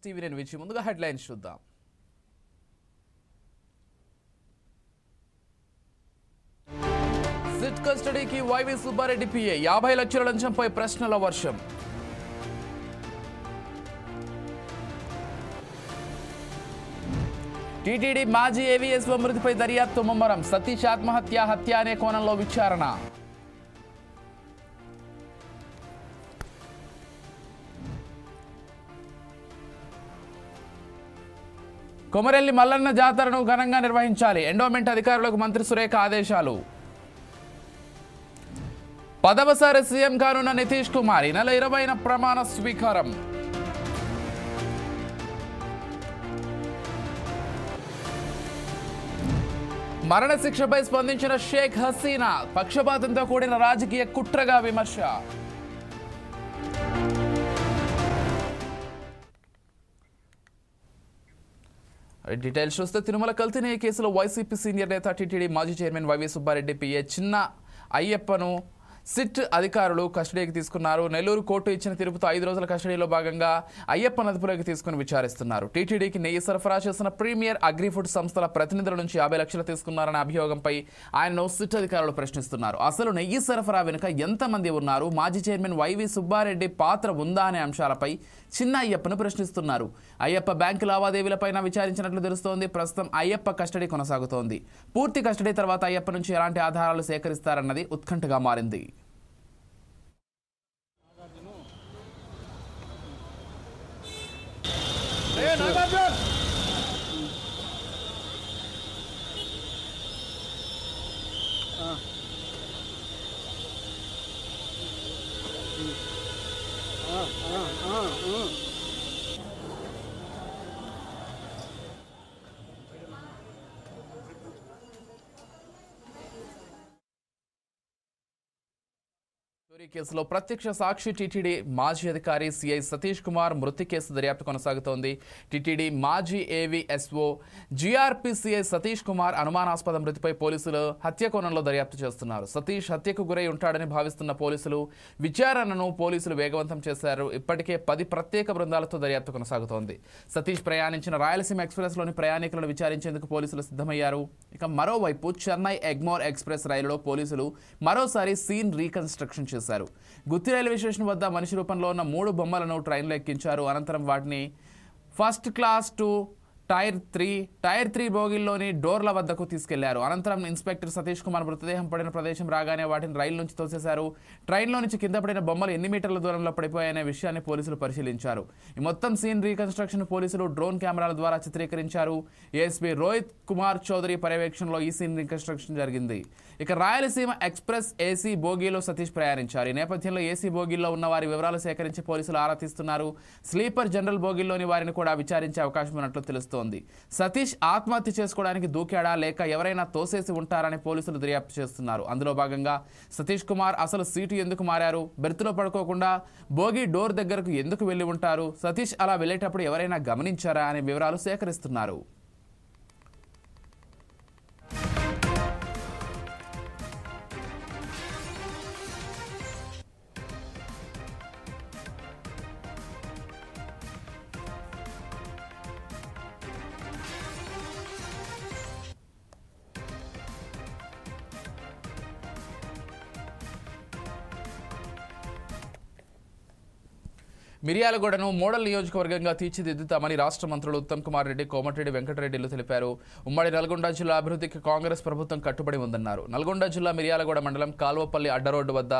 TV నేను విచి ముందుగా headlines చూద్దాం. సిట్ కస్టడీకి వైవి సుబ్బారెడ్డి పిఏ 50 లక్షల లంచంపై ప్రశ్నల వర్షం. టీటీడీ మాజీ ఏవీఎస్ఓ మృతిపై దర్యాప్తు ముమ్మరం. సతీష్ ఆత్మహత్య హత్య అనే కోణంలో విచారణ. కొమరెల్లి మల్లన్న జాతరను ఘనంగా నిర్వహించాలి. ఎండోమెంట్ అధికారులకు మంత్రి సురేఖ ఆదేశాలు. 10వసారి సీఎం కానున్న నితీష్ కుమార్ ఈ నెల 20న ప్రమాణ స్వీకారం. మరణశిక్షపై స్పందించిన షేక్ హసీనా పక్షపాతంతో కూడిన రాజకీయ కుట్రగా విమర్శ. డీటెయిల్స్ చూస్తే తిరుమల కల్తీ కేసులో వైసీపీ సీనియర్ నేత టీటీడీ మాజీ చైర్మన్ వైవి సుబ్బారెడ్డి పిఏ చిన్న అయ్యప్పను సిట్ అధికారులు కస్టడీకి తీసుకున్నారు. నెల్లూరు కోర్టు ఇచ్చిన తీర్పుతో 5 రోజుల కస్టడీలో భాగంగా అయ్యప్పను అదుపులోకి తీసుకుని విచారిస్తున్నారు. టీటీడీకి నెయ్యి సరఫరా చేసిన ప్రీమియర్ అగ్రిఫుడ్ సంస్థల ప్రతినిధుల నుంచి 50 లక్షలు తీసుకున్నారనే అభియోగంపై ఆయనను సిట్ అధికారులు ప్రశ్నిస్తున్నారు. అసలు నెయ్యి సరఫరా వెనుక ఎంతమంది ఉన్నారు, మాజీ చైర్మన్ వైవి సుబ్బారెడ్డి పాత్ర ఉందా అనే అంశాలపై చిన్న అయ్యప్పను ప్రశ్నిస్తున్నారు. అయ్యప్ప బ్యాంకు లావాదేవీలపైన విచారించినట్లు తెలుస్తోంది. ప్రస్తుతం అయ్యప్ప కస్టడీ కొనసాగుతోంది. పూర్తి కస్టడీ తర్వాత అయ్యప్ప నుంచి ఎలాంటి ఆధారాలు సేకరిస్తారన్నది ఉత్కంఠగా మారింది. కేసులో ప్రత్యక్ష సాక్షి టీటీడీ మాజీ అధికారి సిఐ సతీష్ కుమార్ మృతి కేసు దర్యాప్తు కొనసాగుతోంది. టీటీడీ మాజీ AVSO GRP CI Satish Kumar అనుమానాస్పద మృతిపై పోలీసులు హత్య కోణంలో దర్యాప్తు చేస్తున్నారు. సతీష్ హత్యకు గురై ఉంటాడని భావిస్తున్న విచారణను పోలీసులు వేగవంతం చేశారు. ఇప్పటికే 10 ప్రత్యేక బృందాలతో దర్యాప్తు కొనసాగుతోంది. సతీష్ ప్రయాణించిన రాయలసీమ ఎక్స్ప్రెస్లోని ప్రయాణికులను విచారించేందుకు పోలీసులు సిద్ధమయ్యారు. ఇక మరోవైపు చెన్నై ఎగ్మోర్ ఎక్స్ప్రెస్ రైలులో పోలీసులు మరోసారి సీన్ రీకన్స్ట్రక్షన్ చేశారు. గుత్తి రైల్వే స్టేషన్ వద్ద మనిషి రూపంలో ఉన్న 3 బొమ్మలను ట్రైన్లో ఎక్కించారు. అనంతరం వాటిని ఫస్ట్ క్లాస్ టు టైర్ 3 బోగిల్లోని డోర్ల వద్దకు తీసుకెళ్లారు. అనంతరం ఇన్స్పెక్టర్ సతీష్ కుమార్ మృతదేహం పడిన ప్రదేశం రాగానే వాటిని రైలు నుంచి తోసేశారు. ట్రైన్లో నుంచి కింద పడిన బొమ్మలు ఎన్ని మీటర్ల దూరంలో పడిపోయాయనే విషయాన్ని పోలీసులు పరిశీలించారు. ఈ మొత్తం సీన్ రీకన్స్ట్రక్షన్ పోలీసులు డ్రోన్ కెమెరాల ద్వారా చిత్రీకరించారు. ఏఎస్పీ రోహిత్ కుమార్ చౌదరి పర్యవేక్షణలో ఈ సీన్ రీకన్స్ట్రక్షన్ జరిగింది. ఇక రాయలసీమ ఎక్స్ప్రెస్ ఏసీ బోగీలో సతీష్ ప్రయాణించారు. ఈ నేపథ్యంలో ఏసీ బోగీల్లో ఉన్న వారి వివరాలు సేకరించి పోలీసులు ఆరా తీస్తున్నారు. స్లీపర్ జనరల్ బోగీల్లోని వారిని కూడా విచారించే అవకాశం ఉన్నట్లు తెలుస్తోంది. సతీష్ ఆత్మహత్య చేసుకోవడానికి దూకాడా లేక ఎవరైనా తోసేసి ఉంటారని పోలీసులు దర్యాప్తు చేస్తున్నారు. అందులో భాగంగా సతీష్ కుమార్ అసలు సీటు ఎందుకు మారారు, బెర్త్లో పడుకోకుండా బోగీ డోర్ దగ్గరకు ఎందుకు వెళ్లి ఉంటారు, సతీష్ అలా వెళ్లేటప్పుడు ఎవరైనా గమనించారా అనే వివరాలు సేకరిస్తున్నారు. మిర్యాలగూడను మోడల్ నియోజకవర్గంగా తీర్చిదిద్దుతామని రాష్ట్ర మంత్రులు ఉత్తమ్ కుమార్ రెడ్డి, కోమటిరెడ్డి వెంకటరెడ్డిలు తెలిపారు. ఉమ్మడి నల్గొండ జిల్లా అభివృద్ధికి కాంగ్రెస్ ప్రభుత్వం కట్టుబడి ఉందన్నారు. నల్గొండ జిల్లా మిర్యాలగూడ మండలం కాల్వపల్లి అడ్డరోడ్డు వద్ద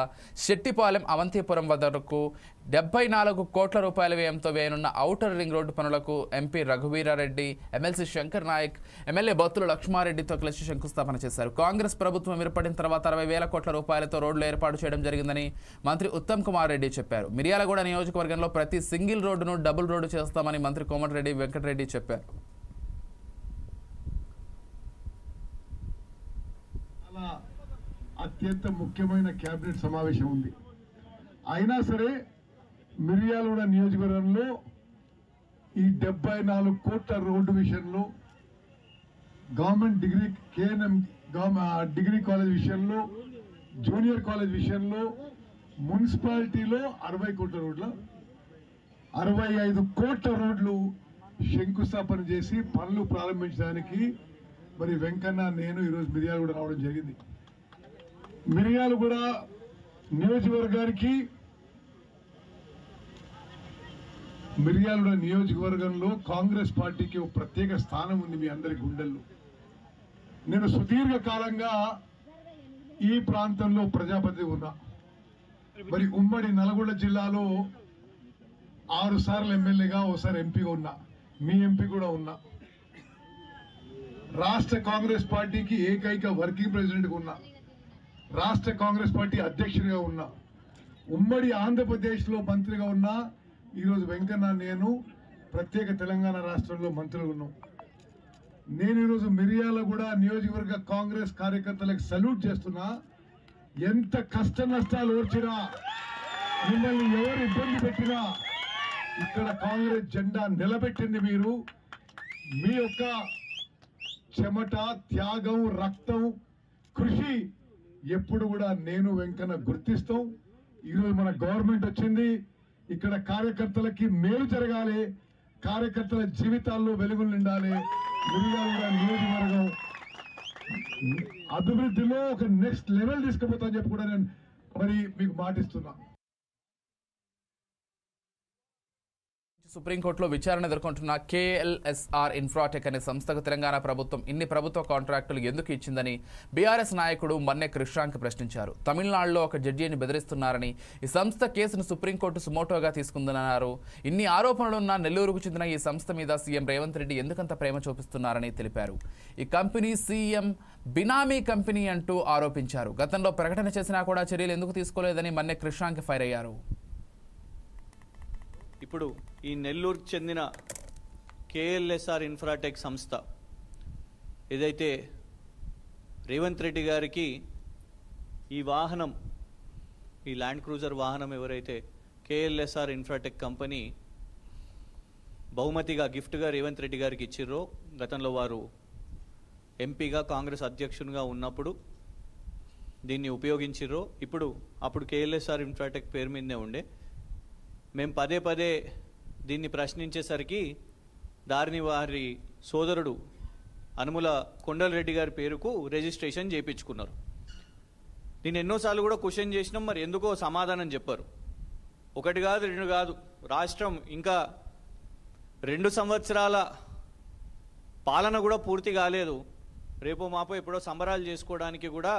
శెట్టిపాలెం అవంతిపురం వద్దకు 74 కోట్ల రూపాయల వ్యయంతో వేయనున్న ఔటర్ రింగ్ రోడ్డు పనులకు MP Raghuveera Reddy, MLC Shankar Nayak, MLA Bathula లక్ష్మారెడ్డితో కలిసి శంకుస్థాపన చేశారు. కాంగ్రెస్ ప్రభుత్వం ఏర్పడిన తర్వాత 60,000 కోట్ల రూపాయలతో రోడ్లు ఏర్పాటు చేయడం జరిగిందని మంత్రి ఉత్తమ్ కుమార్ రెడ్డి చెప్పారు. మిర్యాలగూడ నియోజకవర్గంలో ప్రతి సింగిల్ రోడ్డును డబుల్ రోడ్డు చేస్తామని మంత్రి కోమటిరెడ్డి వెంకటరెడ్డి చెప్పారు. అత్యంత ముఖ్యమైన కేబినెట్ సమావేశం ఉంది. అయినా సరే మిర్యాలగూడ నియోజకవర్గంలో ఈ 74 కోట్ల రోడ్డు విషయంలో, government degree KNM degree college విషయంలో, జూనియర్ కాలేజ్ విషయంలో, మున్సిపాలిటీలో 60 కోట్ల రోడ్ల 65 కోట్ల రోడ్లు శంకుస్థాపన చేసి పనులు ప్రారంభించడానికి మరి వెంకన్న నేను ఈరోజు మిర్యాలగూడ రావడం జరిగింది. మిర్యాలగూడ నియోజకవర్గానికి మిర్యాలగూడ నియోజకవర్గంలో కాంగ్రెస్ పార్టీకి ఒక ప్రత్యేక స్థానం ఉంది మీ అందరి గుండెల్లో. నేను సుదీర్ఘ కాలంగా ఈ ప్రాంతంలో ప్రజాప్రతినిధి ఉన్నా. మరి ఉమ్మడి నల్గొండ జిల్లాలో 6 సార్లు ఎమ్మెల్యేగా ఒకసారి ఎంపీగా ఉన్నా, మీ ఎంపీ కూడా ఉన్నా. రాష్ట్ర కాంగ్రెస్ పార్టీకి ఏకైక వర్కింగ్ ప్రెసిడెంట్గా ఉన్నా, రాష్ట్ర కాంగ్రెస్ పార్టీ అధ్యక్షుడిగా ఉన్నా, ఉమ్మడి ఆంధ్రప్రదేశ్లో మంత్రిగా ఉన్నా. ఈరోజు వెంకన్న నేను ప్రత్యేక తెలంగాణ రాష్ట్రంలో మంత్రులు ఉన్నాం. నేను ఈరోజు మిర్యాలగూడ నియోజకవర్గ కాంగ్రెస్ కార్యకర్తలకు సల్యూట్ చేస్తున్నా. ఎంత కష్ట నష్టాలు వచ్చినా, మిమ్మల్ని ఎవరు ఇబ్బంది పెట్టినా ఇక్కడ కాంగ్రెస్ జెండా నిలబెట్టింది మీరు. మీ యొక్క చెమట, త్యాగం, రక్తం, కృషి ఎప్పుడు కూడా నేను వెంకన్న గుర్తిస్తాం. ఈరోజు మన గవర్నమెంట్ వచ్చింది, ఇక్కడ కార్యకర్తలకి మేలు జరగాలి, కార్యకర్తల జీవితాల్లో వెలుగులు నిండాలి. మిర్యాలగూడ నియోజకవర్గం అభివృద్ధిలో ఒక నెక్స్ట్ లెవెల్ తీసుకుపోతా అని చెప్పి కూడా నేను మరి మీకు మాటిస్తున్నా. సుప్రీంకోర్టులో విచారణ ఎదుర్కొంటున్న కేఎల్ఎస్ఆర్ ఇన్ఫ్రాటెక్ అనే సంస్థకు తెలంగాణ ప్రభుత్వం ఇన్ని ప్రభుత్వ కాంట్రాక్టులు ఎందుకు ఇచ్చిందని బీఆర్ఎస్ నాయకుడు మన్నె కృష్ణాంక్ ప్రశ్నించారు. తమిళనాడులో ఒక జడ్జిని బెదిరిస్తున్నారని, ఈ సంస్థ కేసును సుప్రీంకోర్టు సుమోటోగా తీసుకుందన్నారు. ఇన్ని ఆరోపణలున్న నెల్లూరుకు చెందిన ఈ సంస్థ మీద సీఎం రేవంత్ రెడ్డి ఎందుకంత ప్రేమ చూపిస్తున్నారని తెలిపారు. ఈ కంపెనీ సీఎం బినామీ కంపెనీ అంటూ ఆరోపించారు. గతంలో ప్రకటన చేసినా కూడా చర్యలు ఎందుకు తీసుకోలేదని మన్నె కృష్ణాంక్ ఫైర్ అయ్యారు. ఇప్పుడు ఈ నెల్లూరుకు చెందిన కేఎల్ఎస్ఆర్ ఇన్ఫ్రాటెక్ సంస్థ ఏదైతే రేవంత్ రెడ్డి గారికి ఈ వాహనం, ఈ ల్యాండ్ క్రూజర్ వాహనం ఎవరైతే కేఎల్ఎస్ఆర్ ఇన్ఫ్రాటెక్ కంపెనీ బహుమతిగా గిఫ్ట్గా రేవంత్ రెడ్డి గారికి ఇచ్చిర్రో, గతంలో వారు ఎంపీగా కాంగ్రెస్ అధ్యక్షునిగా ఉన్నప్పుడు దీన్ని ఉపయోగించిర్రో, అప్పుడు కేఎల్ఎస్ఆర్ ఇన్ఫ్రాటెక్ పేరు మీదనే ఉండే. మేము పదే పదే దీన్ని ప్రశ్నించేసరికి దారిని వారి సోదరుడు అనుముల కొండలరెడ్డి గారి పేరుకు రిజిస్ట్రేషన్ చేయించుకున్నారు. నేను ఎన్నోసార్లు కూడా క్వశ్చన్ చేసినాం, మరి ఎందుకో సమాధానం చెప్పారు. 1 కాదు 2 కాదు, రాష్ట్రం ఇంకా 2 సంవత్సరాల పాలన కూడా పూర్తి కాలేదు. రేపో మాపో ఎప్పుడో సంబరాలు చేసుకోవడానికి కూడా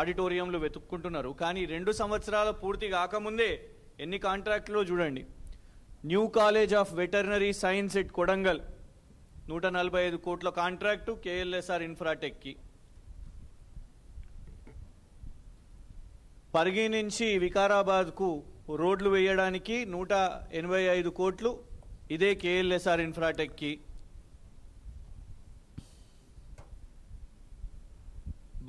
ఆడిటోరియంలు వెతుక్కుంటున్నారు. కానీ 2 సంవత్సరాల పూర్తి కాకముందే ఎన్ని కాంట్రాక్టులో చూడండి. New college of veterinary science at Kodangal 145 కోట్ల కాంట్రాక్టు కేఎల్ఎస్ఆర్ ఇన్ఫ్రాటెక్కి. పరిగి నుంచి వికారాబాద్కు రోడ్లు వేయడానికి 185 కోట్లు ఇదే కేఎల్ఎస్ఆర్ ఇన్ఫ్రాటెక్కి.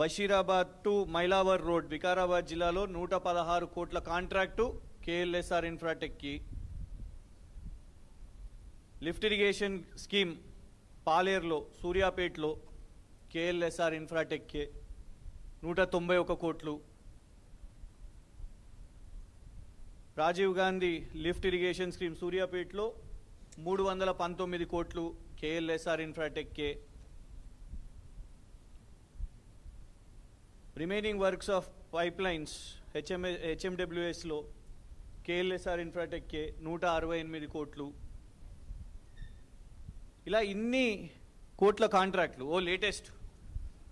బషీరాబాద్ టు మైలావర్ రోడ్ వికారాబాద్ జిల్లాలో 116 కోట్ల కాంట్రాక్టు కేఎల్ఎస్ఆర్ ఇన్ఫ్రాటెక్కి. లిఫ్ట్ ఇరిగేషన్ స్కీమ్ పాలేరులో, సూర్యాపేటలో కేఎల్ఎస్ఆర్ ఇన్ఫ్రాటెక్కే 191 కోట్లు. Rajiv Gandhi lift irrigation scheme సూర్యాపేటలో 319 కోట్లు కేఎల్ఎస్ఆర్ ఇన్ఫ్రాటెక్కే. రిమైనింగ్ వర్క్స్ ఆఫ్ పైప్లైన్స్ హెచ్ఎండబ్ల్యూఎస్లో కేఎల్ఎస్ఆర్ ఇన్ఫ్రాటెక్కే 168 కోట్లు. ఇలా ఇన్ని కోట్ల కాంట్రాక్ట్లు. లేటెస్ట్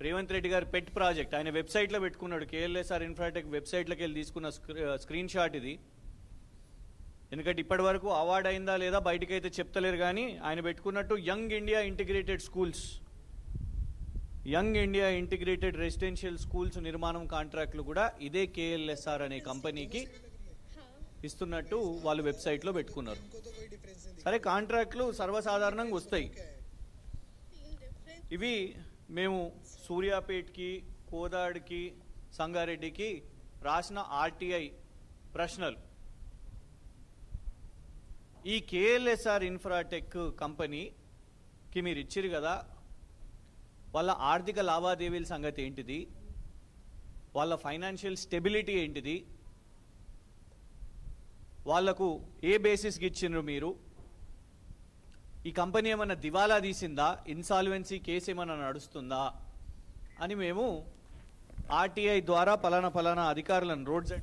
రేవంత్ రెడ్డి గారి పెట్ ప్రాజెక్ట్ ఆయన వెబ్సైట్లో పెట్టుకున్నాడు. కేఎల్ఎస్ఆర్ ఇన్ఫ్రాటెక్ వెబ్సైట్లోకి వెళ్ళి తీసుకున్న స్క్రీన్ షాట్ ఇది. ఎందుకంటే ఇప్పటి వరకు అవార్డు అయిందా లేదా బయటకైతే చెప్తలేరు, కానీ ఆయన పెట్టుకున్నట్టు young India integrated schools, young India integrated residential schools నిర్మాణం కాంట్రాక్ట్లు కూడా ఇదే కేఎల్ఎస్ఆర్ అనే కంపెనీకి ఇస్తున్నట్టు వాళ్ళు వెబ్సైట్లో పెట్టుకున్నారు. సరే, కాంట్రాక్ట్లు సర్వసాధారణంగా వస్తాయి. ఇవి మేము సూర్యాపేట్కి, కోదాడికి, సంగారెడ్డికి రాసిన ఆర్టీఐ ప్రశ్నలు. ఈ కేఎల్ఎస్ఆర్ ఇన్ఫ్రాటెక్ కంపెనీకి మీరు ఇచ్చిరు కదా, వాళ్ళ ఆర్థిక లావాదేవీల సంగతి ఏంటిది, వాళ్ళ ఫైనాన్షియల్ స్టెబిలిటీ ఏంటిది, వాళ్లకు ఏ బేసిస్కి ఇచ్చిండ్రు మీరు? ఈ కంపెనీ ఏమైనా దివాలా తీసిందా? ఇన్సాల్వెన్సీ కేసు ఏమైనా నడుస్తుందా అని మేము ఆర్టీఐ ద్వారా పలానా అధికారులను రోడ్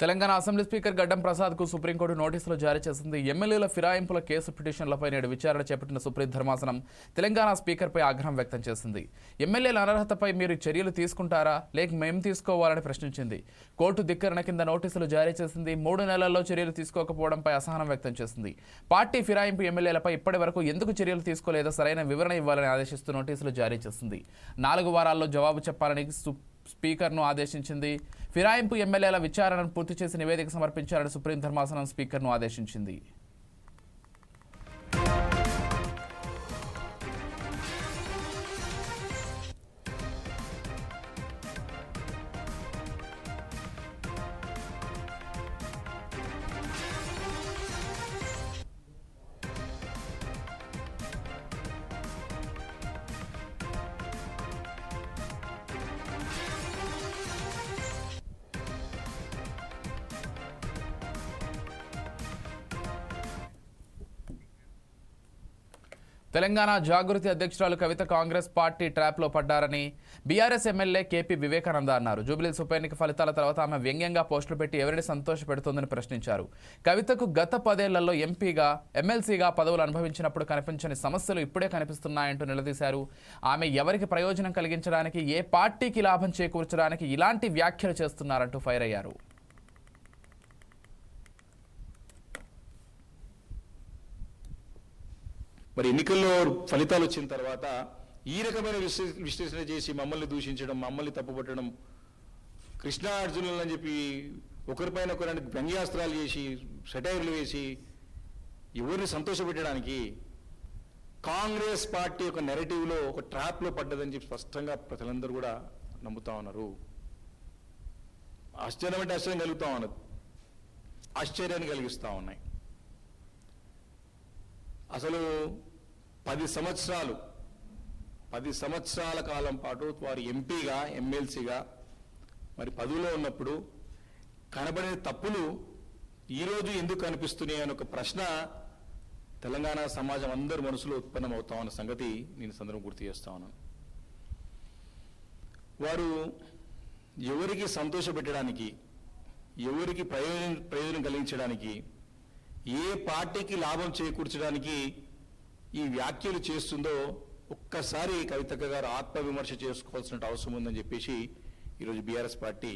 తెలంగాణ అసెంబ్లీ స్పీకర్ గడ్డం ప్రసాద్కు సుప్రీంకోర్టు నోటీసులు జారీ చేసింది. ఎమ్మెల్యేల ఫిరాయింపుల కేసు పిటిషన్లపై నేడు విచారణ చేపట్టిన సుప్రీం ధర్మాసనం తెలంగాణ స్పీకర్పై ఆగ్రహం వ్యక్తం చేసింది. ఎమ్మెల్యేల అనర్హతపై మీరు చర్యలు తీసుకుంటారా లేక మేము తీసుకోవాలని ప్రశ్నించింది. కోర్టు ధిక్కరణ కింద నోటీసులు జారీ చేసింది. 3 నెలల్లో చర్యలు తీసుకోకపోవడంపై అసహనం వ్యక్తం చేసింది. పార్టీ ఫిరాయింపు ఎమ్మెల్యేలపై ఇప్పటి వరకు ఎందుకు చర్యలు తీసుకోలేదో సరైన వివరణ ఇవ్వాలని ఆదేశిస్తూ నోటీసులు జారీ చేసింది. 4 వారాల్లో జవాబు చెప్పాలని స్పీకర్ను ఆదేశించింది. ఫిరాయింపు ఎమ్మెల్యేల విచారణను పూర్తి చేసి నివేదిక సమర్పించాలని సుప్రీం ధర్మాసనం స్పీకర్ను ఆదేశించింది. తెలంగాణ జాగృతి అధ్యక్షురాలు కవిత కాంగ్రెస్ పార్టీ ట్రాప్లో పడ్డారని బీఆర్ఎస్ ఎమ్మెల్యే కేపీ వివేకానంద అన్నారు. జూబ్లీహిల్స్ ఉప ఎన్నిక ఫలితాల తర్వాత ఆమె వ్యంగ్యంగా పోస్టులు పెట్టి ఎవరిని సంతోషపెడుతోందని ప్రశ్నించారు. కవితకు గత 10 ఏళ్లలో ఎంపీగా ఎమ్మెల్సీగా పదవులు అనుభవించినప్పుడు కనిపించని సమస్యలు ఇప్పుడే కనిపిస్తున్నాయంటూ నిలదీశారు. ఆమె ఎవరికి ప్రయోజనం కలిగించడానికి, ఏ పార్టీకి లాభం చేకూర్చడానికి ఇలాంటి వ్యాఖ్యలు చేస్తున్నారంటూ ఫైర్ అయ్యారు. మరి ఎన్నికల్లో ఫలితాలు వచ్చిన తర్వాత ఈ రకమైన విశ్లేషణ చేసి మమ్మల్ని దూషించడం, మమ్మల్ని తప్పుపట్టడం, కృష్ణా అర్జునులు అని చెప్పి ఒకరిపైన ఒకరిని వ్యంగ్యాస్త్రాలు చేసి సెటైర్లు వేసి ఎవరిని సంతోషపెట్టడానికి కాంగ్రెస్ పార్టీ ఒక నెరేటివ్లో ఒక ట్రాప్లో పడ్డదని చెప్పి స్పష్టంగా ప్రజలందరూ కూడా నమ్ముతా ఉన్నారు. ఆశ్చర్యం అంటే ఆశ్చర్యం కలుగుతా ఉన్నది, ఆశ్చర్యాన్ని కలిగిస్తూ ఉన్నాయి. అసలు 10 సంవత్సరాల కాలం పాటు వారు ఎంపీగా ఎమ్మెల్సీగా మరి పదవిలో ఉన్నప్పుడు కనబడే తప్పులు ఈరోజు ఎందుకు కనిపిస్తున్నాయి అని ఒక ప్రశ్న తెలంగాణ సమాజం అందరి మనసులో ఉత్పన్నమవుతామన్న సంగతి నేను సందర్భం గుర్తు చేస్తా ఉన్నాను. వారు ఎవరికి సంతోషపెట్టడానికి, ఎవరికి ప్రయోజనం కలిగించడానికి, ఏ పార్టీకి లాభం చేకూర్చడానికి ఈ వ్యాఖ్యలు చేస్తుందో ఒక్కసారి కవితక్క గారు ఆత్మవిమర్శ చేసుకోవాల్సిన అవసరం ఉందని చెప్పేసి ఈరోజు బీఆర్ఎస్ పార్టీ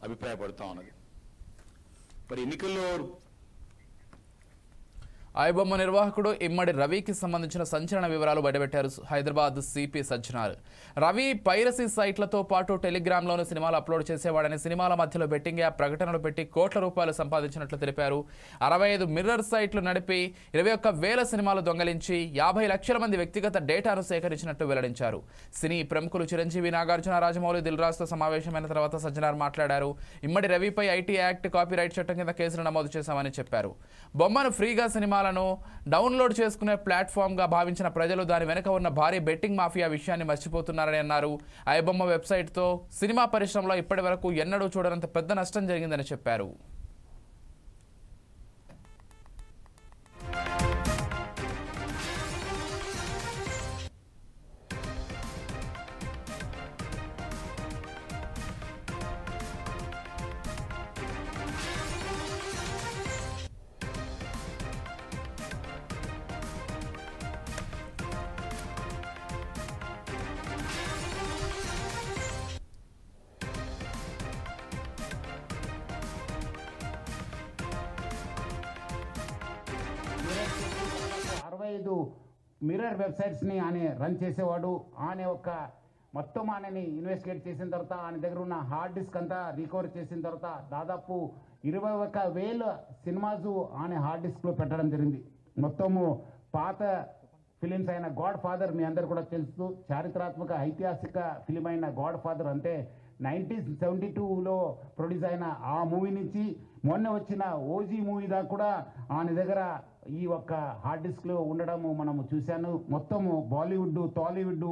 అభిప్రాయపడుతూ ఉన్నది. మరి ఎన్నికల్లో ఐబొమ్మ నిర్వాహకుడు ఇమ్మడి రవికి సంబంధించిన సంచలన వివరాలు బయటపెట్టారు హైదరాబాద్ సిపి సజ్జనార్. రవి పైరసీ సైట్లతో పాటు టెలిగ్రామ్లోని సినిమాలు అప్లోడ్ చేసేవాడని, సినిమాల మధ్యలో బెట్టింగ్ యాప్ ప్రకటనలు పెట్టి కోట్ల రూపాయలు సంపాదించినట్లు తెలిపారు. 65 మిర్రర్ సైట్లు నడిపి 21,000 సినిమాలు దొంగలించి 50 లక్షల మంది వ్యక్తిగత డేటాను సేకరించినట్టు వెల్లడించారు. సినీ ప్రముఖులు చిరంజీవి, నాగార్జున, రాజమౌళి, దిల్ రాజుతో సమావేశమైన తర్వాత సజ్జనార్ మాట్లాడారు. ఇమ్మడి రవిపై ఐటీ యాక్ట్, కాపీరైట్ చట్టం కింద కేసులు నమోదు చేశామని చెప్పారు. బొమ్మను ఫ్రీగా సినిమాలను డౌన్లోడ్ చేసుకునే ప్లాట్ఫామ్గా భావించిన ప్రజలు దాని వెనుక ఉన్న భారీ బెట్టింగ్ మాఫియా విషయాన్ని మర్చిపోతున్నారని అన్నారు. ఐబొమ్మ వెబ్సైట్తో సినిమా పరిశ్రమలో ఇప్పటి వరకు ఎన్నడూ చూడనంత పెద్ద నష్టం జరిగిందని చెప్పారు. మిర్రర్ వెబ్సైట్స్ని ఆయన రన్ చేసేవాడు. ఆయన ఒక మొత్తం ఆయనని ఇన్వెస్టిగేట్ చేసిన తర్వాత ఆయన దగ్గర ఉన్న హార్డ్ డిస్క్ అంతా రికవర్ చేసిన తర్వాత దాదాపు 21,000 సినిమాస్ ఆయన హార్డ్ డిస్క్లో పెట్టడం జరిగింది. మొత్తము పాత ఫిలిమ్స్ అయిన గాడ్ ఫాదర్ మీ అందరు కూడా తెలుసు, చారిత్రాత్మక ఐతిహాసిక ఫిలిం అయిన గాడ్ ఫాదర్ అంటే 1972లో ప్రొడ్యూస్ అయిన ఆ మూవీ నుంచి మొన్న వచ్చిన ఓజీ మూవీ దాకా కూడా ఆయన దగ్గర ఈ ఒక్క హార్డ్ డిస్క్లో ఉండడము మనము చూశాను. మొత్తము బాలీవుడ్, టాలీవుడ్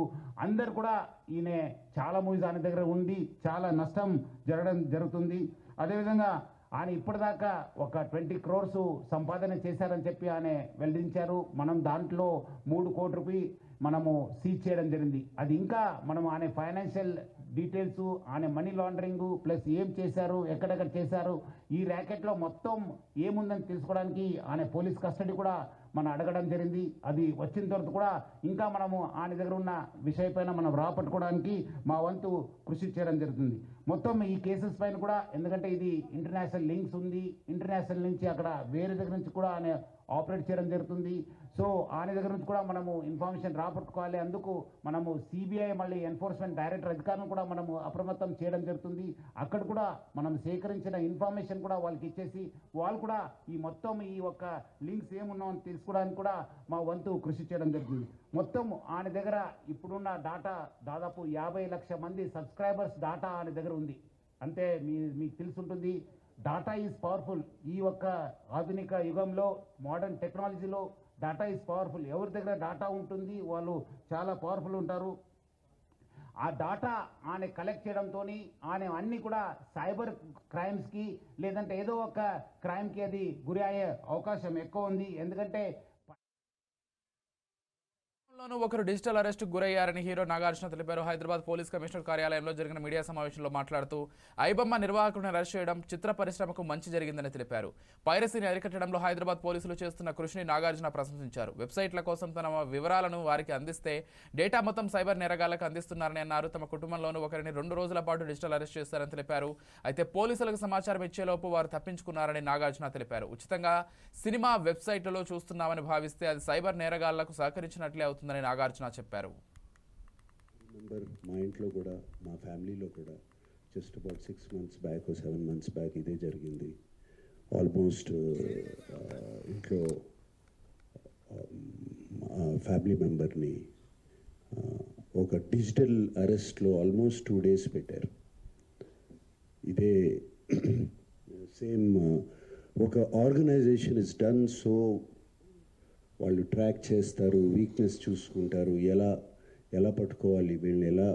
అందరు కూడా ఈయన చాలా మూవీస్ ఆయన దగ్గర ఉంది, చాలా నష్టం జరగడం జరుగుతుంది. అదేవిధంగా ఆయన ఇప్పటిదాకా ఒక 20 crores సంపాదన చేశారని చెప్పి ఆయన వెల్లడించారు. మనం దాంట్లో 3 కోట్ల రూపాయలు మనము సీజ్ చేయడం జరిగింది. అది ఇంకా మనం ఆయన ఫైనాన్షియల్ డీటెయిల్స్, ఆయన మనీ లాండరింగ్ ప్లస్ ఏం చేశారు, ఎక్కడెక్కడ చేశారు, ఈ ర్యాకెట్లో మొత్తం ఏముందని తెలుసుకోవడానికి ఆయన పోలీస్ కస్టడీ కూడా మనం అడగడం జరిగింది. అది వచ్చిన తర్వాత కూడా ఇంకా మనము ఆయన దగ్గర ఉన్న విషయపైన మనం రాపట్టుకోవడానికి మా వంతు కృషి చేయడం జరుగుతుంది. మొత్తం ఈ కేసెస్ పైన కూడా, ఎందుకంటే ఇది ఇంటర్నేషనల్ లింక్స్ ఉంది, ఇంటర్నేషనల్ నుంచి అక్కడ వేరే దగ్గర నుంచి కూడా ఆయన ఆపరేట్ చేయడం జరుగుతుంది. సో ఆయన దగ్గర నుంచి కూడా మనము ఇన్ఫర్మేషన్ రాపట్టుకోవాలి. అందుకు మనము సిబిఐ మళ్ళీ ఎన్ఫోర్స్మెంట్ డైరెక్టర్ అధికారులను కూడా మనము అప్రమత్తం చేయడం జరుగుతుంది. అక్కడ కూడా మనం సేకరించిన ఇన్ఫర్మేషన్ కూడా వాళ్ళకి ఇచ్చేసి వాళ్ళు కూడా ఈ మొత్తం ఈ ఒక్క లింక్స్ ఏమున్నామని తెలుసుకోవడానికి కూడా మా వంతు కృషి చేయడం జరుగుతుంది. మొత్తం ఆయన దగ్గర ఇప్పుడున్న డాటా దాదాపు 50 లక్షల మంది సబ్స్క్రైబర్స్ డాటా ఆయన దగ్గర ఉంది. అంటే మీకు తెలుసుంటుంది, డాటా ఈజ్ పవర్ఫుల్. ఈ ఒక్క ఆధునిక యుగంలో మోడర్న్ టెక్నాలజీలో డాటా ఈజ్ పవర్ఫుల్. ఎవరి దగ్గర డాటా ఉంటుంది వాళ్ళు చాలా పవర్ఫుల్ ఉంటారు. ఆ డాటా ఆయన కలెక్ట్ చేయడంతో ఆయన అన్ని కూడా సైబర్ క్రైమ్స్కి లేదంటే ఏదో ఒక క్రైమ్కి అది గురి అయ్యే అవకాశం ఎక్కువ ఉంది. ఎందుకంటే ఒకరు డిజిటల్ అరెస్ట్ గురయ్యారని హీరో నాగార్జున తెలిపారు. హైదరాబాద్ పోలీస్ కమిషనర్ కార్యాలయంలో జరిగిన మీడియా సమావేశంలో మాట్లాడుతూ ఐబొమ్మ నిర్వాహకుడిని అరెస్ట్ చేయడం చిత్ర పరిశ్రమకు మంచి జరిగిందని తెలిపారు. పైరసీని అరికట్టడంలో హైదరాబాద్ పోలీసులు చేస్తున్న కృషిని నాగార్జున ప్రశంసించారు. వెబ్సైట్ల కోసం తన వివరాలను వారికి అందిస్తే డేటా మొత్తం సైబర్ నేరగాళ్లకు అందిస్తున్నారని అన్నారు. తమ కుటుంబంలోనూ ఒకరిని 2 రోజుల పాటు డిజిటల్ అరెస్ట్ చేశారని తెలిపారు. అయితే పోలీసులకు సమాచారం ఇచ్చేలోపు వారు తప్పించుకున్నారని నాగార్జున తెలిపారు. ఉచితంగా సినిమా వెబ్సైట్లలో చూస్తున్నామని భావిస్తే అది సైబర్ నేరగాళ్లకు సహకరించినట్లే అవుతుంది నాగార్జున చెప్పారు. మా ఇంట్లో కూడా, మా ఫ్యామిలీలో కూడా just about 6 months back 7 months back ఇదే జరిగింది. ఆల్మోస్ట్ ఇంట్లో ఫ్యామిలీ మెంబర్ని ఒక డిజిటల్ అరెస్ట్లో ఆల్మోస్ట్ 2 days పెట్టారు. ఇదే సేమ్ ఒక ఆర్గనైజేషన్ ఇస్ డన్ సో వాళ్ళు ట్రాక్ చేస్తారు, వీక్నెస్ చూసుకుంటారు, ఎలా పట్టుకోవాలి, వీళ్ళని ఎలా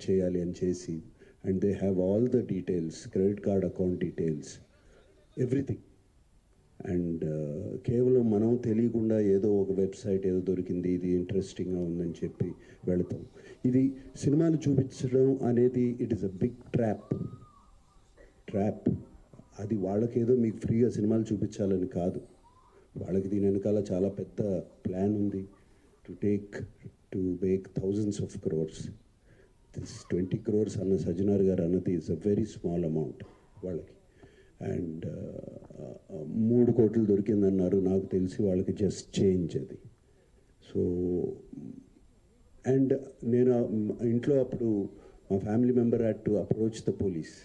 చేయాలి అని చేసి, and they have all the details, credit card account details, everything. And కేవలం మనం తెలియకుండా ఏదో ఒక వెబ్సైట్ ఏదో దొరికింది, ఇది ఇంట్రెస్టింగ్గా ఉందని చెప్పి వెళతాం. ఇది సినిమాలు చూపించడం అనేది it is a big trap. అది వాళ్ళకేదో మీకు ఫ్రీగా సినిమాలు చూపించాలని కాదు, వాళ్ళకి దీని వెనకాల చాలా పెద్ద ప్లాన్ ఉంది. To make thousands of crores. This 20 crores అన్న సజ్జనార్ గారు అన్నది is a very small amount వాళ్ళకి. అండ్ 3 కోట్లు దొరికిందన్నారు, నాకు తెలిసి వాళ్ళకి జస్ట్ చేంజ్ అది. సో అండ్ నేను ఇంట్లో అప్పుడు మా family member had to approach the police.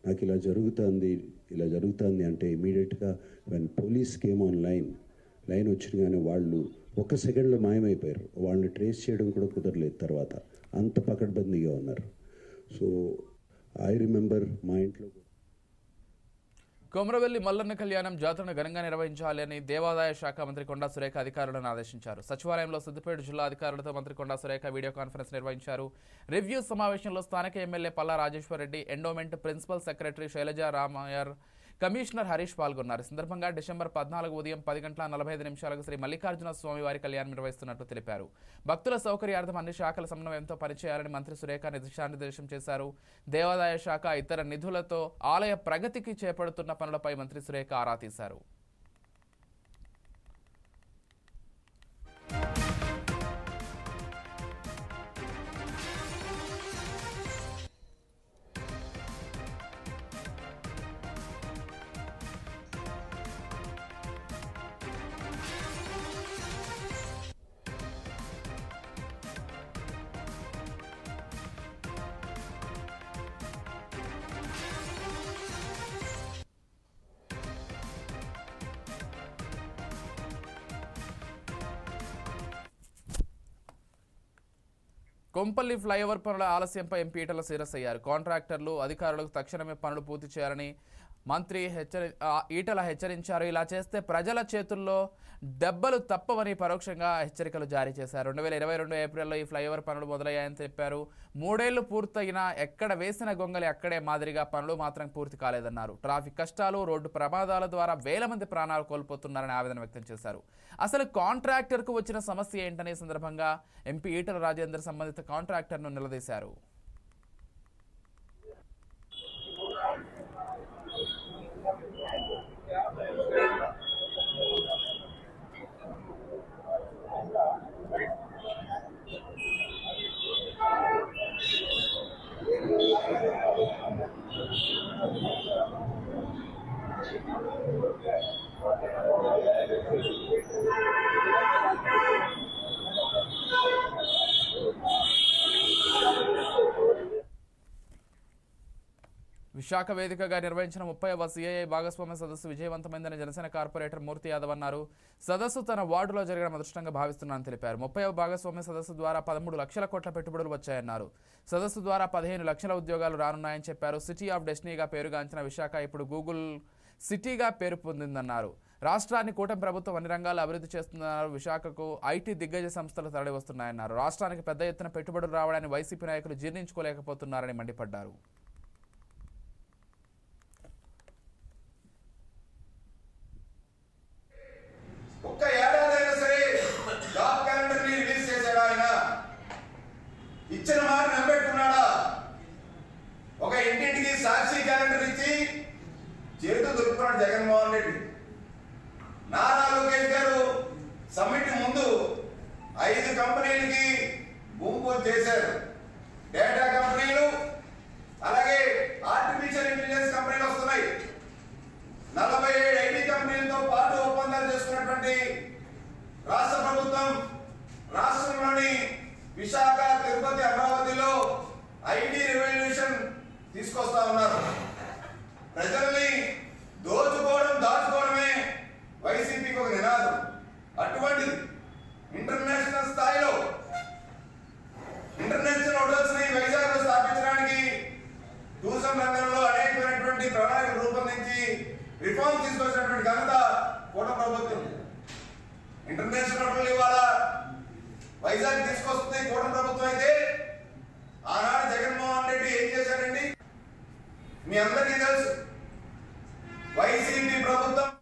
నాకు ఇలా జరుగుతుంది అంటే ఇమీడియట్గా when police came on line వచ్చినగానే వాళ్ళు 1 సెకండ్లో మాయమైపోయారు. వాళ్ళని ట్రేస్ చేయడం కూడా కుదరలేదు తర్వాత, అంత పకడ్బందీగా ఉన్నారు. సో ఐ రిమెంబర్ మా ఇంట్లో కొమరవెల్లి మల్లన్న కళ్యాణం జాతరను ఘనంగా నిర్వహించాలని దేవాదాయ శాఖ మంత్రి కొండా సురేఖ అధికారులను ఆదేశించారు. సచివాలయంలో సిద్దిపేట జిల్లా అధికారులతో మంత్రి కొండా సురేఖ వీడియో కాన్ఫరెన్స్ నిర్వహించారు. రివ్యూ సమావేశంలో స్థానిక MLA Palla Rajeshwar Reddy, endowment principal secretary Sailaja Ramaiyer, commissioner Harish పాల్గొన్నారు. ఈ సందర్భంగా డిసెంబర్ 14 ఉదయం 10:45 శ్రీ మల్లికార్జున స్వామివారి కళ్యాణం నిర్వహిస్తున్నట్లు తెలిపారు. భక్తుల సౌకర్యార్థం అన్ని శాఖల సమన్వయంతో పనిచేయాలని మంత్రి సురేఖ దిశానిర్దేశం చేశారు. దేవాదాయ శాఖ ఇతర నిధులతో ఆలయ ప్రగతికి చేపడుతున్న పనులపై మంత్రి సురేఖ ఆరా తీశారు. కొంపల్లి ఫ్లైఓవర్ పనుల ఆలస్యంపై ఎంపీ ఈటల సీరియస్ అయ్యారు. కాంట్రాక్టర్లు, అధికారులకు తక్షణమే పనులు పూర్తి చేయాలని మంత్రి ఈటల హెచ్చరించారు. ఇలా చేస్తే ప్రజల చేతుల్లో దెబ్బలు తప్పవని పరోక్షంగా హెచ్చరికలు జారీ చేశారు. 2022 ఏప్రిల్లో ఈ ఫ్లైఓవర్ పనులు మొదలయ్యాయని చెప్పారు. 3 ఏళ్లు పూర్తయినా ఎక్కడ వేసిన గొంగలి అక్కడే మాదిరిగా పనులు మాత్రం పూర్తి కాలేదన్నారు. ట్రాఫిక్ కష్టాలు, రోడ్డు ప్రమాదాల ద్వారా వేల మంది ప్రాణాలు కోల్పోతున్నారని ఆవేదన వ్యక్తం చేశారు. అసలు కాంట్రాక్టర్కు వచ్చిన సమస్య ఏంటనే సందర్భంగా ఎంపీ ఈటల రాజేందర్ సంబంధిత కాంట్రాక్టర్ను నిలదీశారు. విశాఖ వేదికగా నిర్వహించిన 30వ సిఐఐ భాగస్వామ్య సదస్సు విజయవంతమైందని జనసేన కార్పొరేటర్ మూర్తి యాదవ్ అన్నారు. సదస్సు తన వార్డులో జరగడం అదృష్టంగా భావిస్తున్నానని తెలిపారు. 30వ భాగస్వామ్య సదస్సు ద్వారా 13 లక్షల కోట్ల పెట్టుబడులు వచ్చాయన్నారు. సదస్సు ద్వారా 15 లక్షల ఉద్యోగాలు రానున్నాయని చెప్పారు. సిటీ ఆఫ్ డెస్టినీగా పేరుగాంచిన విశాఖ ఇప్పుడు గూగుల్ సిటీగా పేరు పొందిందన్నారు. రాష్ట్రాన్ని కూటమి ప్రభుత్వం అన్ని రంగాల్లో అభివృద్ధి చేస్తుందన్నారు. విశాఖకు ఐటీ దిగ్గజ సంస్థలు తరలి వస్తున్నాయన్నారు. రాష్ట్రానికి పెద్ద ఎత్తున పెట్టుబడులు రావడాన్ని వైసీపీ నాయకులు జీర్ణించుకోలేకపోతున్నారని మండిపడ్డారు. ఒక్క ఏడాదైనా సరే జాబ్ క్యాలెండర్ ని రిలీజ్ చేశాడా? ఆయన ఇచ్చిన మాట నిలబెట్టుకున్నాడా? ఒక ఇంటింటికి సాక్షి క్యాలెండర్ ఇచ్చి చేతులు దొరుకుతున్నాడు జగన్మోహన్ రెడ్డి. నారా లోకేష్ గారు సమ్మిట్ ముందు 5 కంపెనీలకి గుంపు చేశారు. డేటా కంపెనీలు, అలాగే ఆర్టిఫిషియల్ ఇంటెలిజెన్స్ కంపెనీలు వస్తున్నాయి. 47 ఐటీ కంపెనీలతో పాటు ఒప్పందాలు చేసుకున్నటువంటి రాష్ట్ర ప్రభుత్వం రాష్ట్రంలోని విశాఖ, తిరుపతి, అమరావతిలో ఐటీ రెవల్యూషన్ తీసుకొస్తా ఉన్నారు. ప్రజల్ని దోచుకోవడం, దాచుకోవడమే వైసీపీకి ఒక నినాదం. అటువంటిది ఇంటర్నేషనల్ స్థాయిలో ఇంటర్నేషనల్ హోటల్స్ ని వైజాగ్ లో స్థాపించడానికి టూరిజం రంగంలో అనేకమైనటువంటి ప్రణాళికలు రూపొందించి రిఫార్మ్ తీసుకొచ్చినటువంటి ఘనత కూడా ప్రభుత్వం. ఇంటర్నేషనల్ హోటల్ ఇవాళ వైజాగ్ తీసుకొస్తుంది కూటమి ప్రభుత్వం. అయితే ఆనాడు జగన్మోహన్ రెడ్డి ఏం చేశారండి? మీ అందరికీ తెలుసు. వైసీపీ ప్రభుత్వం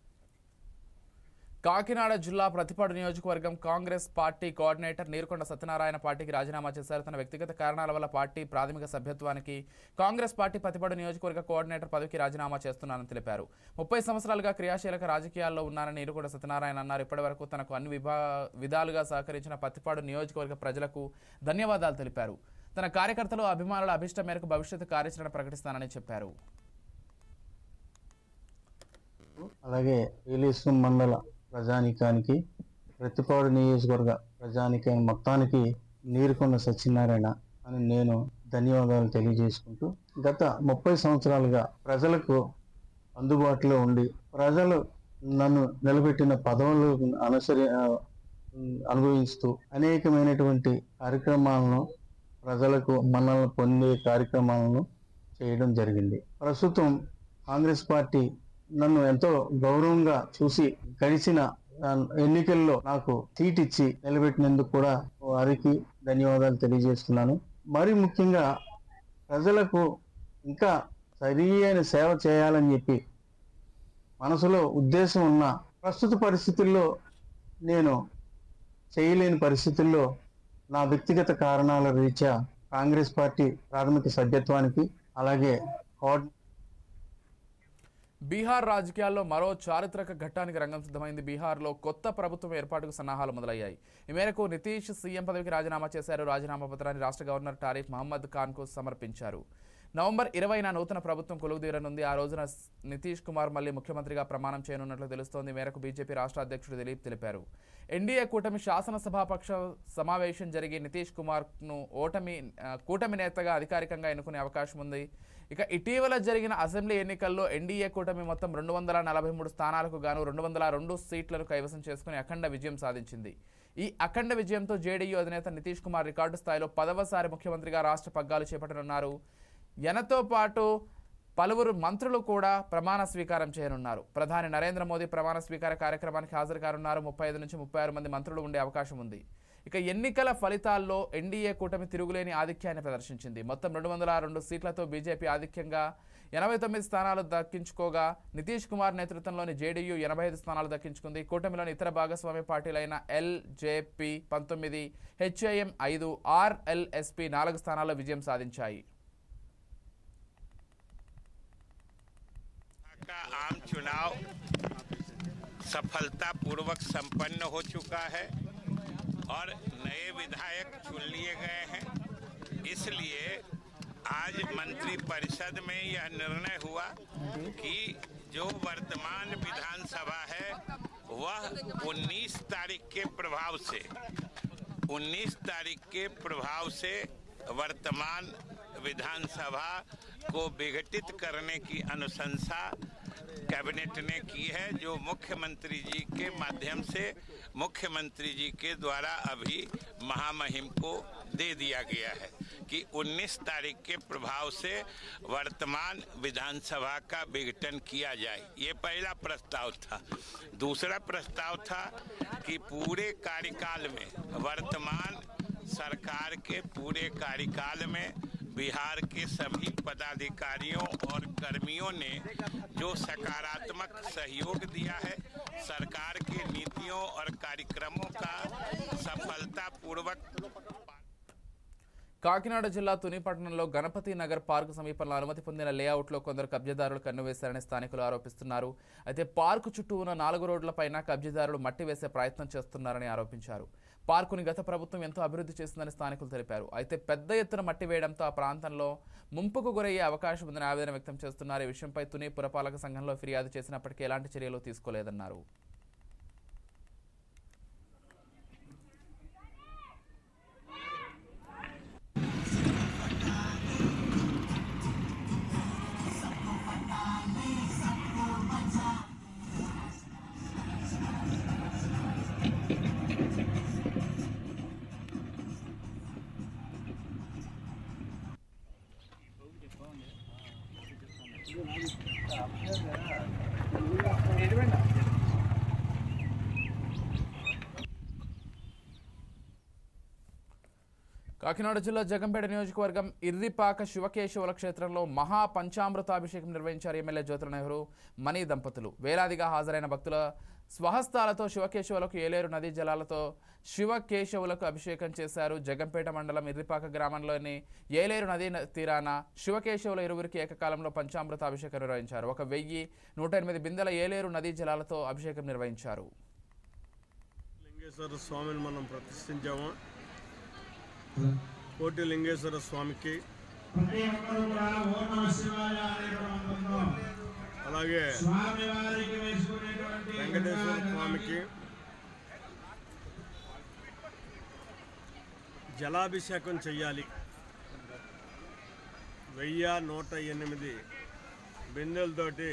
కాకినాడ జిల్లా ప్రతిపాడు నియోజకవర్గం కాంగ్రెస్ పార్టీ కోఆర్డినేటర్ నీరుకొండ సత్యనారాయణ పార్టీకి రాజీనామా చేశారు. తన వ్యక్తిగత కారణాల వల్ల పార్టీ ప్రాథమిక సభ్యత్వానికి కాంగ్రెస్ పార్టీ ప్రతిపాడు నియోజకవర్గ కోఆర్డినేటర్ పదవికి రాజీనామా చేస్తున్నానని తెలిపారు. 30 సంవత్సరాలుగా క్రియాశీలక రాజకీయాల్లో ఉన్నారని నీరుకొండ సత్యనారాయణ అన్నారు. ఇప్పటివరకు తనకు అన్ని విధాలుగా సహకరించిన ప్రతిపాడు నియోజకవర్గ ప్రజలకు ధన్యవాదాలు తెలిపారు. తన కార్యకర్తలు, అభిమానుల అభిష్టం మేరకు భవిష్యత్తు కార్యాచరణ ప్రకటిస్తానని చెప్పారు. అలాగే ఏలేశ్వరం మండల ప్రజానీకానికి, ప్రతిపాడు నియోజకవర్గ ప్రజానీకానికి మొత్తానికి నీరుకొండ సత్యనారాయణ అని నేను ధన్యవాదాలు తెలియజేసుకుంటూ, గత 30 సంవత్సరాలుగా ప్రజలకు అందుబాటులో ఉండి ప్రజలు నన్ను నిలబెట్టిన పదవులు అనుభవిస్తూ అనేకమైనటువంటి కార్యక్రమాలను, ప్రజలకు మన్నలను పొందే కార్యక్రమాలను చేయడం జరిగింది. ప్రస్తుతం కాంగ్రెస్ పార్టీ నన్ను ఎంతో గౌరవంగా చూసి గడిచిన ఎన్నికల్లో నాకు సీట్ ఇచ్చి నిలబెట్టినందుకు కూడా వారికి ధన్యవాదాలు తెలియజేస్తున్నాను. మరి ముఖ్యంగా ప్రజలకు ఇంకా సరి అయిన సేవ చేయాలని చెప్పి మనసులో ఉద్దేశం ఉన్న ప్రస్తుత పరిస్థితుల్లో నేను చేయలేని పరిస్థితుల్లో నా వ్యక్తిగత కారణాల రీత్యా కాంగ్రెస్ పార్టీ ప్రాథమిక సభ్యత్వానికి, అలాగే బీహార్ రాజకీయాల్లో మరో చారిత్రక ఘట్టానికి రంగం సిద్ధమైంది. బీహార్లో కొత్త ప్రభుత్వం ఏర్పాటుకు సన్నాహాలు మొదలయ్యాయి. ఈ మేరకు నితీష్ సీఎం పదవికి రాజీనామా చేశారు. రాజీనామా పత్రాన్ని రాష్ట్ర గవర్నర్ టారిక్ మహమ్మద్ ఖాన్కు సమర్పించారు. నవంబర్ 20న నూతన ప్రభుత్వం కొలువుదీరనుంది. ఆ రోజున నితీష్ కుమార్ మళ్లీ ముఖ్యమంత్రిగా ప్రమాణం చేయనున్నట్లు తెలుస్తోంది. మేరకు బీజేపీ రాష్ట్ర అధ్యక్షుడు దిలీప్ తెలిపారు. ఎన్డీఏ కూటమి శాసనసభాపక్ష సమావేశం జరిగి నితీష్ కుమార్ను కూటమి నేతగా అధికారికంగా ఎన్నుకునే అవకాశం ఉంది. ఇక ఇటీవల జరిగిన అసెంబ్లీ ఎన్నికల్లో ఎన్డీఏ కూటమి మొత్తం 243 స్థానాలకు గాను 202 సీట్లను కైవసం చేసుకుని అఖండ విజయం సాధించింది. ఈ అఖండ విజయంతో జేడీయూ అధినేత నితీష్ కుమార్ రికార్డు స్థాయిలో 10వసారి ముఖ్యమంత్రిగా రాష్ట్ర పగ్గాలు చేపట్టనున్నారు. ఎనతో పాటు పలువురు మంత్రులు కూడా ప్రమాణ స్వీకారం చేయనున్నారు. ప్రధాని నరేంద్ర మోదీ ప్రమాణ స్వీకార కార్యక్రమానికి హాజరు కానున్నారు. 35 నుంచి 36 మంది మంత్రులు ఉండే అవకాశం ఉంది. ఇక ఎన్నికల ఫలితాల్లో ఎన్డీఏ కూటమి తిరుగులేని ఆధిక్యాన్ని ప్రదర్శించింది. మొత్తం 202 సీట్లతో బీజేపీ ఆధిక్యంగా 89 స్థానాలు దక్కించుకోగా నితీష్ కుమార్ నేతృత్వంలోని జేడీయూ 85 స్థానాలు దక్కించుకుంది. కూటమిలోని ఇతర భాగస్వామ్య పార్టీలైన ఎల్జేపీ 19, హెచ్ఐఎం 5, ఆర్ఎల్ఎస్పీ 4 స్థానాల్లో విజయం సాధించాయి. आम चुनाव सफलतापूर्वक संपन्न हो चुका है और नए विधायक चुन लिए गए हैं। इसलिए आज मंत्रिपरिषद में यह निर्णय हुआ कि जो वर्तमान विधानसभा है वह 19 तारीख के प्रभाव से वर्तमान विधानसभा को विघटित करने की अनुशंसा कैबिनेट ने की है, जो मुख्यमंत्री जी के माध्यम से मुख्यमंत्री जी के द्वारा अभी महामहिम को दे दिया गया है कि 19 तारीख के प्रभाव से वर्तमान विधानसभा का विघटन किया जाए। ये पहला प्रस्ताव था। दूसरा प्रस्ताव था कि पूरे कार्यकाल में, वर्तमान सरकार के पूरे कार्यकाल में बिहार के सभी पदाधिकारियों और कर्मियों ने जो सकारात्मक सहयोग दिया है, सरकार के नीतियों और कार्यक्रमों का सफलतापूर्वक। కాకినాడ జిల్లా తుని పట్టణంలో గణపతి నగర్ పార్కు సమీపంలో అనుమతి పొందిన లేఅవుట్లో కొందరు కబ్జాదారులు కన్నువేశారని స్థానికులు ఆరోపిస్తున్నారు. అయితే పార్కు చుట్టూ ఉన్న 4 రోడ్లపైన కబ్జాదారులు మట్టి వేసే ప్రయత్నం చేస్తున్నారని ఆరోపించారు. పార్కుని గత ప్రభుత్వం ఎంతో అభివృద్ధి చేసిందని స్థానికులు తెలిపారు. అయితే పెద్ద ఎత్తున మట్టి వేయడంతో ఆ ప్రాంతంలో ముంపుకు గురయ్యే అవకాశం ఉందని ఆవేదన వ్యక్తం చేస్తున్నారు. ఈ విషయంపై తుని పురపాలక సంఘంలో ఫిర్యాదు చేసినప్పటికీ ఎలాంటి చర్యలు తీసుకోలేదన్నారు. కాకినాడ జిల్లా జగంపేట నియోజకవర్గం ఇర్రిపాక శివకేశవుల క్షేత్రంలో మహా పంచామృతాభిషేకం నిర్వహించారు ఎమ్మెల్యే జ్యోతుల నెహ్రూ మణి దంపతులు. వేలాదిగా హాజరైన భక్తుల స్వహస్తాలతో శివకేశవులకు ఏలేరు నదీ జలాలతో శివకేశవులకు అభిషేకం చేశారు. జగంపేట మండలం ఇర్రిపాక గ్రామంలోని ఏలేరు నదీ తీరాన శివకేశవుల ఇరువురికి ఏకకాలంలో పంచామృత అభిషేకం నిర్వహించారు. 1108 బిందెల ఏలేరు నదీ జలాలతో అభిషేకం నిర్వహించారు. లింగేశ్వర స్వామిని మనం ప్రతిష్ఠించాము. కోటి లింగేశ్వర స్వామికి, అలాగే వెంకటేశ్వర స్వామికి జలాభిషేకం చెయ్యాలి. 1108 బిందెలతోటి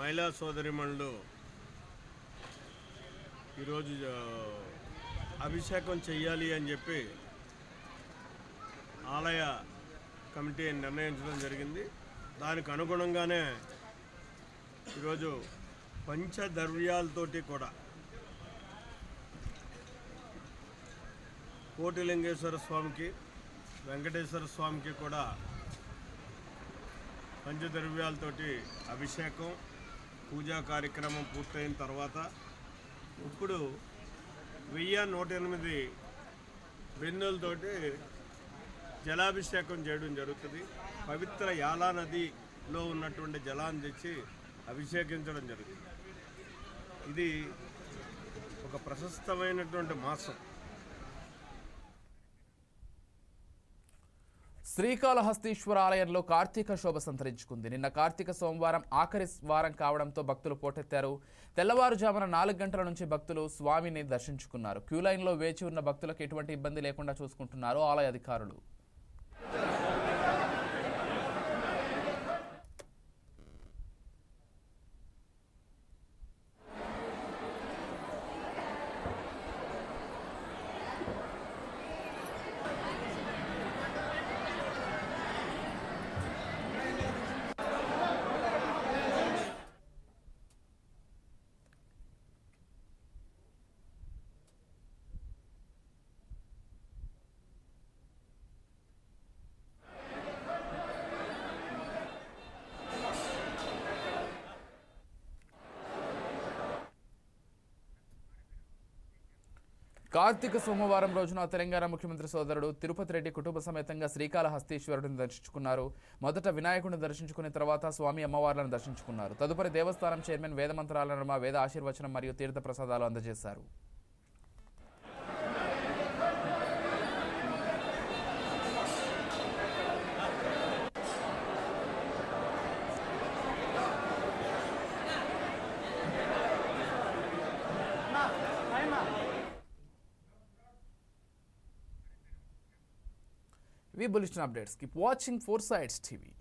మహిళా సోదరిమణులు ఈరోజు అభిషేకం చెయ్యాలి అని చెప్పి ఆలయ కమిటీ నిర్ణయించడం జరిగింది. దానికి అనుగుణంగానే ఈరోజు పంచద్రవ్యాలతోటి కూడా కోటిలింగేశ్వర స్వామికి, వెంకటేశ్వర స్వామికి కూడా పంచద్రవ్యాలతోటి అభిషేకం పూజా కార్యక్రమం పూర్తయిన తర్వాత ఇప్పుడు 1108 బిందెలతోటి జలాభిషేకం చేయడం జరుగుతుంది. పవిత్ర యాలా నదిలో ఉన్నటువంటి జలాన్ని తెచ్చి అభిషేకించడం జరుగుతుంది. ఇది ఒక ప్రశస్తమైనటువంటి మాసం. శ్రీకాళహస్తీశ్వర ఆలయంలో కార్తీక శోభ సంతరించుకుంది. నిన్న కార్తీక సోమవారం ఆఖరి వారం కావడంతో భక్తులు పోటెత్తారు. తెల్లవారుజామున 4 గంటల నుంచి భక్తులు స్వామిని దర్శించుకున్నారు. క్యూ లైన్లో వేచి ఉన్న భక్తులకు ఎటువంటి ఇబ్బంది లేకుండా చూసుకుంటున్నారు ఆలయ అధికారులు. కార్తీక సోమవారం రోజున తెలంగాణ ముఖ్యమంత్రి సోదరుడు తిరుపతి రెడ్డి కుటుంబ సమేతంగా శ్రీకాళహస్తీశ్వరుడిని దర్శించుకున్నారు. మొదట వినాయకుడిని దర్శించుకున్న తర్వాత స్వామి అమ్మవార్లను దర్శించుకున్నారు. తదుపరి దేవస్థానం చైర్మన్ వేదమంత్రాల నడుమ వేద ఆశీర్వచనం మరియు తీర్థ ప్రసాదాలు అందజేశారు. We bulletin updates. Keep watching Foresights TV.